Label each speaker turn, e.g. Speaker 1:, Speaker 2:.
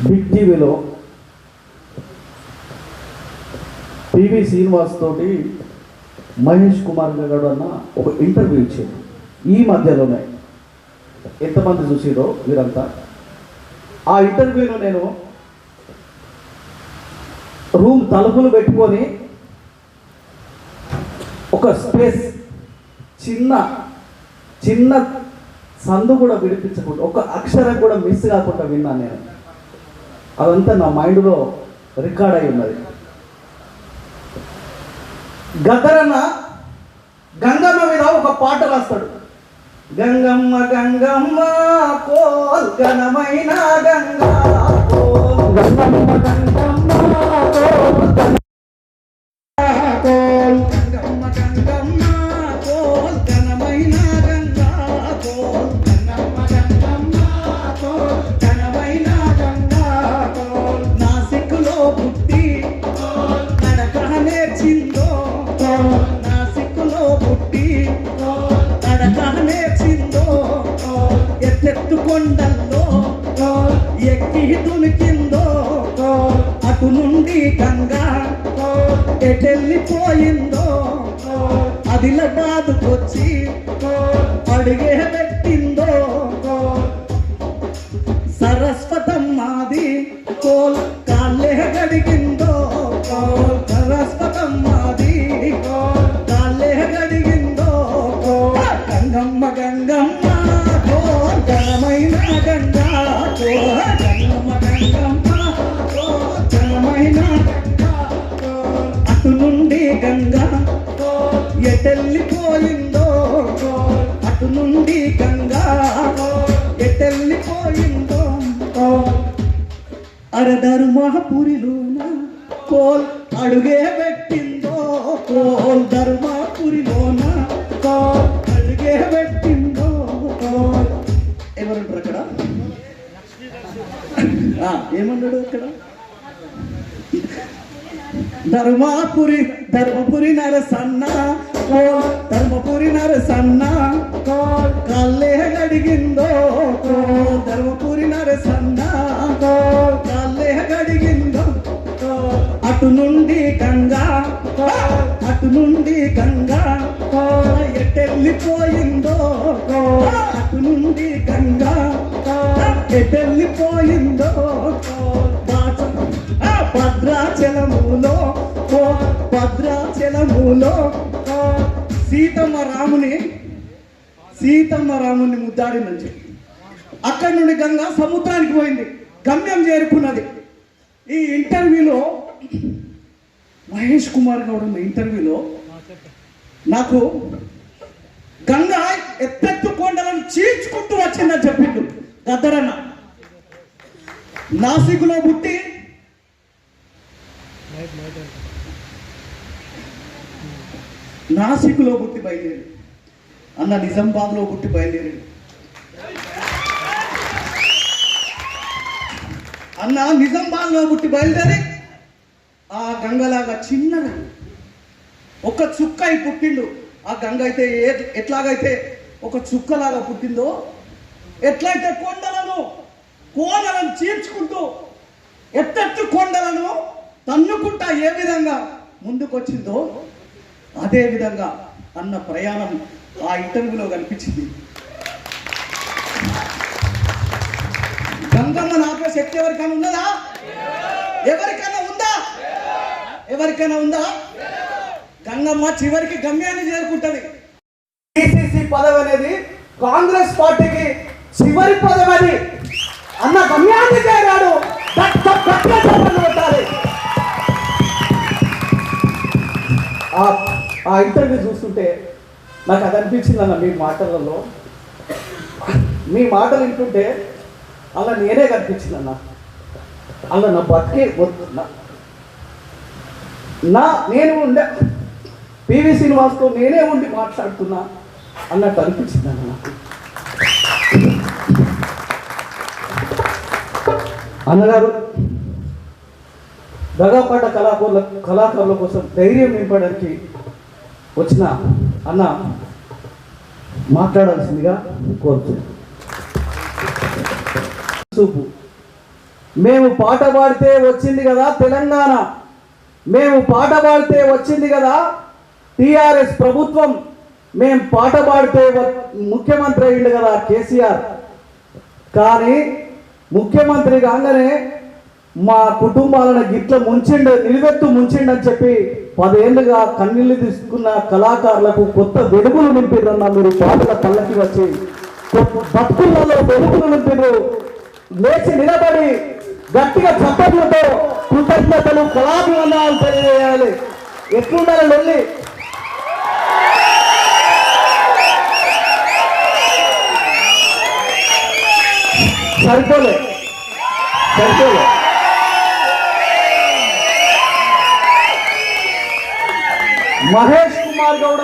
Speaker 1: Big టీవీలో PV Srinivas తోటి మహేష్ కుమార్ గారు అన్న ఒక ఇంటర్వ్యూ ఇచ్చారు. ఈ మధ్యలోనే ఎంతమంది చూసిరో మీరంతా. ఆ ఇంటర్వ్యూలో నేను రూమ్ తలుపులు పెట్టుకొని ఒక స్పేస్ చిన్న చిన్న సందు కూడా విడిపించకుండా, ఒక అక్షరం కూడా మిస్ కాకుండా విన్నాను నేను. అదంతా నా మైండ్లో రికార్డ్ అయి ఉన్నది. గద్దరన్న గంగమ్మ మీద ఒక పాట రాస్తాడు. గంగమ్మ గంగమ్మ కోల్ ఘనమైన Ganga coal, Gangamma Gangamma coal, Gangamma Gangamma coal ఘనమైన గంగా కోల్, గంగమ్మ గంగమ్మ కోల్ ఘనమైన గంగా కోల్. నాసిక్లో పుట్టి నడక నేర్చిందో, నాసిక్లో పుట్టి నడక నేర్చిందో, ఎత్తెత్తు కొండల్లో ఎక్కి దునికిందో, అటు నుండి గంగా ఎటెళ్ళిపోయిందో, ఆదిలాబాద్కొచ్చి అడిగే పెట్టిందో. సరస్వతమ్మాది కోల్ కాళ్ళే గడిగిందో, సరస్వతమ్మాది కాళ్ళే గడిగిందో. గంగమ్మ గంగమ్మ కోల్ ఘనమైన గంగా కోల్, గంగమ్మ గంగమ్మ కోల్ ఘనమైన గంగా కోల్. అటు నుండి గంగా ఎటెళ్ళిపోయిందో, అటు నుండి గంగా ఎటెళ్ళిపోయిందో. ధర్మపురిలోన కోల్ అడుగే పెట్టిందో, కోల్ ధర్మపురిలోన కోల్ అడుగే పెట్టిందో. ఎవరంటారు అక్కడ? ఏమన్నాడు అక్కడ? ధర్మపురి నరసన్న కోల్, ధర్మపురి నరసన్న కోల్ కాళ్ళే గడిగిందో, కోల్ ధర్మపురి నరసన్న కోల్ కాళ్ళే గడిగిందో. అటు నుండి గంగా, అటు నుండి గంగా ఎటెళ్ళిపోయిందో, అటు నుండి గంగా ఎటెళ్ళిపోయిందో. భద్రాచలములో, భద్రాచలములో సీతమ్మ రాముని ముద్దాడి నుంచి అక్కడి నుండి గంగా సముద్రానికి పోయింది, గమ్యం చేరుకున్నది. ఈ ఇంటర్వ్యూలో మహేష్ కుమార్ గౌడ్ ఉన్న ఇంటర్వ్యూలో నాకు గంగా ఎత్తెత్తు కొండలను చీల్చుకుంటూ వచ్చిందని చెప్పిండు గద్దరన్న. నాసిక్లో పుట్టి బయలుదేరి అన్న నిజామాబాద్లో పుట్టి బయలుదేరి అన్న నిజామాబాద్లో పుట్టి బయలుదేరి ఆ గంగలాగా చిన్నగా ఒక చుక్క అయి పుట్టిండు. ఆ గంగ అయితే ఎట్లాగైతే ఒక చుక్కలాగా పుట్టిందో, ఎట్లయితే కోనలను చీల్చుకుంటూ ఎత్తెత్తు కొండలను తన్నుకుంటా ఏ విధంగా ముందుకొచ్చిందో, అదే విధంగా అన్న ప్రయాణం ఆ ఇంటర్వ్యూలో కనిపించింది. గంగమ్మను ఆపే శక్తి ఎవరికైనా ఉన్నదా? ఎవరికైనా ఉందా? ఎవరికైనా ఉందా? గంగమ్మ చివరికి గమ్యాన్ని చేరుకుంటది. పిసిసి పదవి అనేది కాంగ్రెస్ పార్టీకి చివరి పదవి అది. అన్న గమ్యాన్ని చేరాడు. ఆ ఇంటర్వ్యూ చూస్తుంటే నాకు అది అనిపించింది అన్న. మీ మాటలలో, మీ మాటలు వింటుంటే అలా నేనే కనిపించింది అన్న. అలా నా బతికే నేను ఉండే పివి శ్రీనివాస్తో నేనే ఉండి మాట్లాడుతున్నా అన్నట్టు అనిపించింది అన్న నాకు. అన్నగారు దగాపడ్డ కళాకారుల కోసం ధైర్యం నింపడానికి వచ్చిన అన్న మాట్లాడాల్సిందిగా కోరుతున్నాను. చూపు మేము పాట పాడితే వచ్చింది కదా తెలంగాణ, మేము పాట పాడితే వచ్చింది కదా టిఆర్ఎస్ ప్రభుత్వం, మేము పాట పాడితే ముఖ్యమంత్రి అయ్యిండు కదా కేసీఆర్. కానీ ముఖ్యమంత్రి కాగానే మా కుటుంబాలను గిట్ల ముంచిండు, నిలువెత్తు ముంచిండు అని చెప్పి 10 ఏళ్ళుగా కన్నీళ్లు తీసుకున్న కళాకారులకు కొత్త వెలుగులు నింపిరన్న మీరు పాటల పల్లకి వచ్చి బతుకులలో వెలుగులు నింపిరు. లేచి నిలబడి గట్టిగా చప్పట్లతో కృతజ్ఞతలు కళాభివందనాలు తెలియజేయాలి. ఎట్లుండాలి వెళ్ళి సరిపోలే మహేష్ కుమార్ గౌడ్